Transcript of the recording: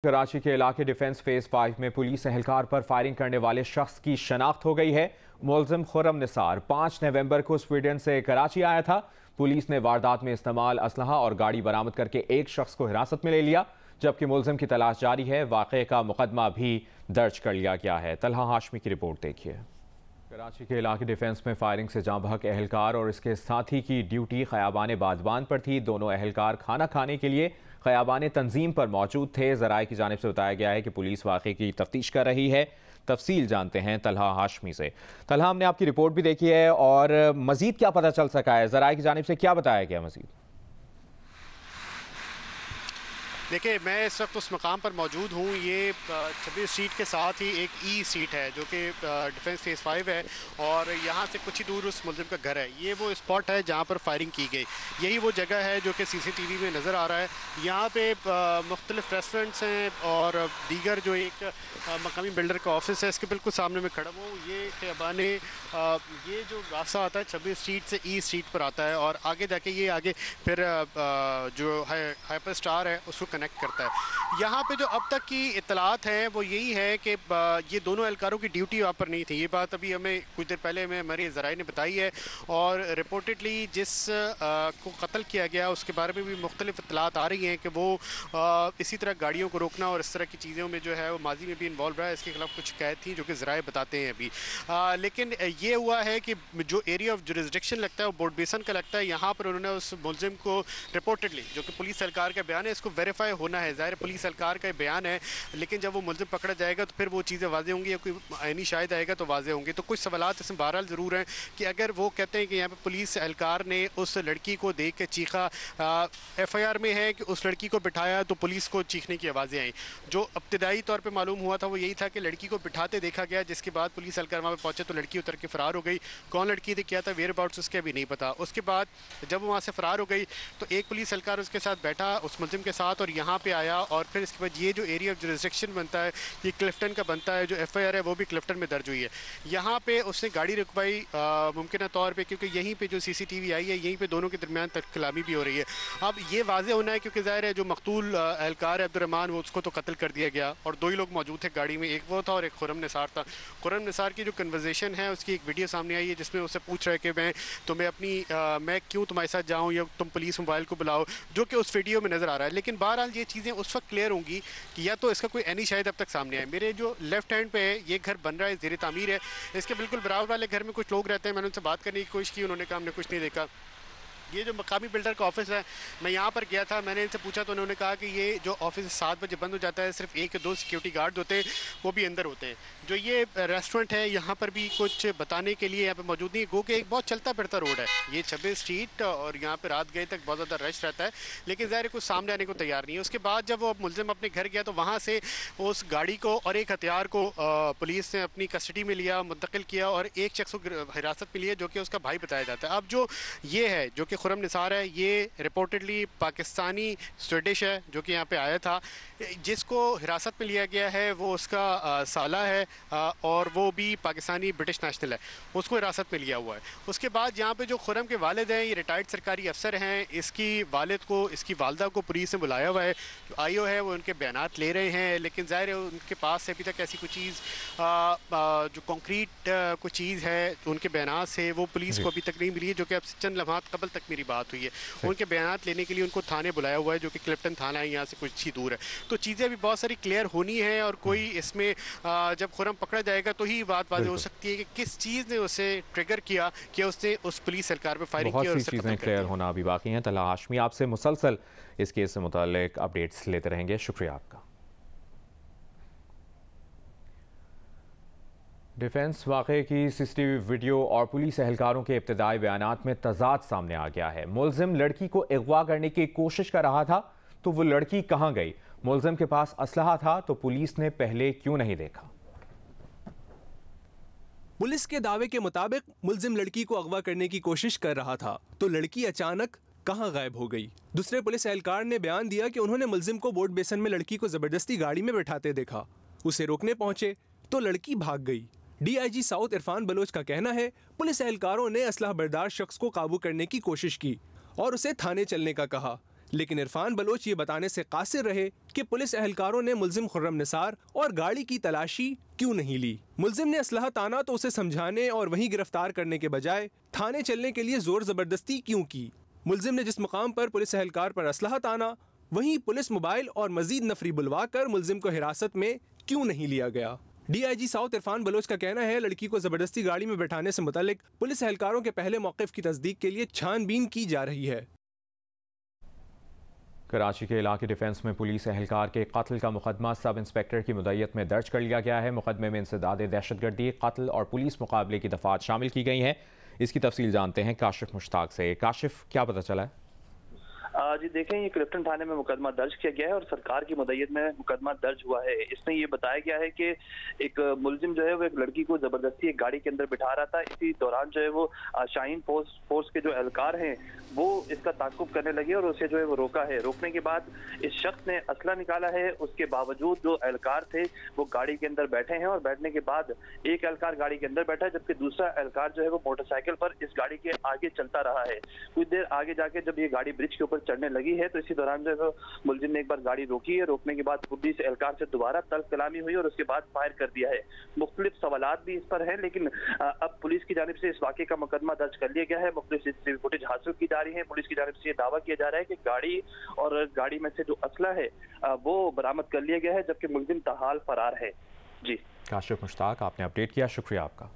कराची के इलाके defence phase 5 में पुलिस एहलकार पर फायरिंग करने वाले शख्स की शनाख्त हो गई है। मुलजिम खुर्रम निसार 5 नवंबर को स्वीडन से कराची आया था। पुलिस ने वारदात में इस्तेमाल असलहा और गाड़ी बरामद करके एक शख्स को हिरासत में ले लिया, जबकि मुलजिम की तलाश जारी है। वाक़े का मुकदमा भी दर्ज कर लिया गया है। तलहा हाशमी की रिपोर्ट देखिए। कराची के इलाके डिफेंस में फायरिंग से जाँ बहक एहलकार और इसके साथी की ड्यूटी खयाबान बाजबान पर थी। दोनों एहलकार खाना खाने के लिए खयाबान तंजीम पर मौजूद थे। ज़राए की जानिब से बताया गया है कि पुलिस वाक़े की तफ्तीश कर रही है। तफसील जानते हैं तलहा हाशमी से। तलहा, हमने आपकी रिपोर्ट भी देखी है और मजीद क्या पता चल सका है? ज़राए की जानिब से क्या बताया गया मजीद? देखिए, मैं इस वक्त उस मकाम पर मौजूद हूँ। ये 26 सीट के साथ ही एक ई सीट है जो कि डिफेंस फेज 5 है और यहाँ से कुछ ही दूर उस मुलजिम का घर है। ये वो स्पॉट है जहाँ पर फायरिंग की गई। यही वो जगह है जो कि सीसीटीवी में नज़र आ रहा है। यहाँ पे मुख्तलिफ रेस्टोरेंट्स हैं और दीगर जो एक मकामी बिल्डर का ऑफिस है, इसके बिल्कुल सामने में खड़ा हूँ। ये खयाबान ये जो रास्ता आता है 26 स्ट्रीट से ई स्ट्रीट पर आता है और आगे जाके ये आगे फिर जो है हाइपर स्टार है उसको कनेक्ट करता है। यहाँ पे जो अब तक की इतलात हैं वो यही है कि ये दोनों एहलकारों की ड्यूटी वहाँ पर नहीं थी। ये बात अभी हमें कुछ देर पहले हमारे ज़राए ने बताई है और रिपोर्टेडली जिस को कत्ल किया गया उसके बारे में भी मुख्तलिफ इतलात आ रही हैं कि वो इसी तरह गाड़ियों को रोकना और इस तरह की चीज़ों में जो है वो माजी में भी इन्वॉल्व रहा है। इसके खिलाफ कुछ शिकायत थी जो कि ज़राए बताते हैं अभी। लेकिन ये हुआ है कि जो एरिया ऑफ जुरिस्डिक्शन लगता है वो बोर्ड बेसन का लगता है। यहाँ पर उन्होंने उस मुलजिम को रिपोर्टेडली, जो कि पुलिस एहलकार का बयान है, इसको वेरीफाई होना है। ज़ाहिर पुलिस एहलकार का बयान है, लेकिन जब वो मुलजिम पकड़ा जाएगा तो फिर वो चीज़ें वाज़ेह होंगी या कोई आईनी शाहिद आएगा तो वाज़ेह होंगी। तो कुछ सवालात इसमें बहरहाल ज़रूर हैं कि अगर वो कहते हैं कि यहाँ पे पुलिस एहलकार ने उस लड़की को देख के चीखा, FIR में है कि उस लड़की को बिठाया तो पुलिस को चीखने की आवाज़ें आई। जो इब्तदाई तौर पर मालूम हुआ था वो यही था कि लड़की को बिठाते देखा गया, जिसके बाद पुलिस एहलकार वहाँ पर पहुँचे तो लड़की उतर के फ़रार हो गई। कौन लड़की थी, क्या था, वेयर अबाउट्स उसके अभी नहीं पता। उसके बाद जब वहाँ से फ़रार हो गई तो एक पुलिस एहलकार उसके साथ बैठा उस मुलजिम के साथ और यहाँ पे आया और फिर इसके बाद ये जो एरिया ऑफ जुरिस्डिक्शन बनता है ये क्लिफ्टन का बनता है। जो FIR है वो भी क्लिफ्टन में दर्ज हुई है। यहाँ पे उसने गाड़ी रुकवाई मुमकिन तौर पे, क्योंकि यहीं पे जो CCTV आई है यहीं पे दोनों के दरमियान तकलामी भी हो रही है। अब ये वाज़ेह होना है क्योंकि ज़ाहिर है जो मकतूल एहलकार है अब्दुर्रहमान, वो उसको तो कत्ल कर दिया गया और दो ही लोग मौजूद थे गाड़ी में, एक वो था और एक खुर्रम निसार था। खुर्रम निसार की जो कन्वर्सेशन है उसकी एक वीडियो सामने आई है जिसमें उससे पूछ रहे कि मैं क्यों तुम्हारे साथ जाऊँ या तुम पुलिस मोबाइल को बुलाओ, जो कि उस वीडियो में नज़र आ रहा है। लेकिन बहरहाल ये चीज़ें उस वक्त क्लियर होंगी कि या तो इसका कोई एनी शायद अब तक सामने आए। मेरे जो लेफ्ट हैंड पे है ये घर बन रहा है, ज़ेर तामीर है। इसके बिल्कुल बराबर वाले घर में कुछ लोग रहते हैं। मैंने उनसे बात करने की कोशिश की, उन्होंने कहा हमने कुछ नहीं देखा। ये जो मकामी बिल्डर का ऑफिस है, मैं यहाँ पर गया था, मैंने इनसे पूछा तो उन्होंने कहा कि ये जो ऑफिस 7 बजे बंद हो जाता है, सिर्फ 1 या 2 सिक्योरिटी गार्ड होते हैं, वो भी अंदर होते हैं। जो ये रेस्टोरेंट है यहाँ पर भी कुछ बताने के लिए यहाँ पे मौजूद नहीं है, गो कि एक बहुत चलता फिरता रोड है ये 26 स्ट्रीट और यहाँ पे रात गए तक बहुत ज़्यादा रश रहता है, लेकिन ज़ाहिर कुछ सामने आने को तैयार नहीं है। उसके बाद जब वो मुलजिम अपने घर गया तो वहाँ से उस गाड़ी को और एक हथियार को पुलिस ने अपनी कस्टडी में लिया, मुंतकिल किया और एक शख्स को हिरासत में लिया जो कि उसका भाई बताया जाता है। अब जो ये है जो कि खुर्रम निसार है, ये रिपोर्टेडली पाकिस्तानी स्वीडिश है जो कि यहाँ पे आया था। जिसको हिरासत में लिया गया है वो उसका साला है और वो भी पाकिस्तानी ब्रिटिश नेशनल है, उसको हिरासत में लिया हुआ है। उसके बाद यहाँ पे जो खुर्रम के वालिद हैं, ये रिटायर्ड सरकारी अफसर हैं, इसकी वालिद को, इसकी वालदा को पुलिस ने बुलाया हुआ है। जो IO है वो उनके बयानात ले रहे हैं, लेकिन ज़ाहिर है उनके पास से अभी तक ऐसी कोई चीज़ जो कॉन्क्रीट कोई चीज़ है उनके बयानात से वो पुलिस को अभी तक नहीं मिली है, जो कि अब चंद लम्हात कबल तक मेरी बात हुई है। उनके बयानात लेने के लिए उनको थाने बुलाया हुआ है जो कि क्लिफ्टन थाना है, यहाँ से कुछ ही दूर है। तो चीज़ें अभी बहुत सारी क्लियर होनी है और कोई इसमें जब खुर्रम पकड़ा जाएगा तो ही बात वाज़ेह हो सकती है कि किस चीज़ ने उसे ट्रिगर किया कि उसने उस पुलिस एहलकार पर फायरिंग की और बहुत सी चीज़ें क्लियर होना अभी बाकी हैं। तलहा हाशमी, आपसे मुसलसल इस केस से मुताल्लिक अपडेट्स लेते रहेंगे। शुक्रिया आपका। डिफेंस वाक़े की CCTV वीडियो और पुलिस एहलकारों के इब्तदाई बयानात में तजाद सामने आ गया है। मुलजिम लड़की को अगवा करने की कोशिश कर रहा था तो वो लड़की कहां गई? मुलजिम के पास असलहा था तो पुलिस ने पहले क्यों नहीं देखा? पुलिस के दावे के मुताबिक मुलजिम लड़की को अगवा करने की कोशिश कर रहा था तो लड़की अचानक कहां गायब हो गई। दूसरे पुलिस एहलकार ने बयान दिया कि उन्होंने मुलजिम को बोर्ड बेसन में लड़की को जबरदस्ती गाड़ी में बैठाते देखा। उसे रोकने पहुंचे तो लड़की भाग गई। DIG साउथ इरफान बलोच का कहना है पुलिस एहलकारों ने असलहा बरदार शख्स को काबू करने की कोशिश की और उसे थाने चलने का कहा, लेकिन इरफान बलोच ये बताने से कासिर रहे कि पुलिस एहलकारों ने मुल्जिम खुर्रम निसार और गाड़ी की तलाशी क्यों नहीं ली। मुल्जिम ने असलहा ताना तो उसे समझाने और वहीं गिरफ्तार करने के बजाय थाने चलने के लिए जोर जबरदस्ती क्यों की। मुल्जिम ने जिस मुकाम पर पुलिस एहलकार पर असलहा ताना, वहीं पुलिस मोबाइल और मजीद नफरी बुलवा कर मुल्जिम को हिरासत में क्यों नहीं लिया गया। DIG साउथ इरफान बलोच का कहना है लड़की को जबरदस्ती गाड़ी में बैठाने से मुतालिक पुलिस एहलकारों के पहले मौक़िफ़ की तस्दीक के लिए छानबीन की जा रही है। कराची के इलाके डिफेंस में पुलिस एहलकार के कत्ल का मुकदमा सब इंस्पेक्टर की मुद्दत में दर्ज कर लिया गया है। मुकदमे में इंसदाद दहशतगर्दी, कत्ल और पुलिस मुकाबले की दफात शामिल की गई हैं। इसकी तफसील जानते हैं काशिफ मुश्ताक से। काशिफ, क्या पता चला है? जी देखें, ये क्लिफ्टन थाने में मुकदमा दर्ज किया गया है और सरकार की मुद्दत में मुकदमा दर्ज हुआ है। इसमें ये बताया गया है कि एक मुल्जिम जो है वो एक लड़की को जबरदस्ती एक गाड़ी के अंदर बिठा रहा था। इसी दौरान जो है वो शाहीन फोर्स के जो एहलकार हैं वो इसका ताक़ुब करने लगे और उसे जो है वो रोका है। रोकने के बाद इस शख्स ने असला निकाला है। उसके बावजूद जो एहलकार थे वो गाड़ी के अंदर बैठे हैं और बैठने के बाद एक एहलकार गाड़ी के अंदर बैठा है, जबकि दूसरा एहलकार जो है वो मोटरसाइकिल पर इस गाड़ी के आगे चलता रहा है। कुछ देर आगे जाके जब ये गाड़ी ब्रिज के ऊपर चढ़ने लगी है तो इसी दौरान जो है मुल्जिम ने एक बार गाड़ी रोकी है। रोकने के बाद पुलिस एहलकार से दोबारा तल्ख कलामी हुई और उसके बाद फायर कर दिया है। मुख्तलिफ सवालात भी इस पर हैं, लेकिन अब पुलिस की जानिब से इस वाक़े का मुकदमा दर्ज कर लिया गया है। मुख्तलिफ सीसीटीवी फुटेज हासिल की जा रही है। पुलिस की जानिब से ये दावा किया जा रहा है कि गाड़ी और गाड़ी में से जो असला है वो बरामद कर लिया गया है, जबकि मुल्जिम ताहाल फरार है। जी काशिफ मुश्ताक, आपने अपडेट किया, शुक्रिया आपका।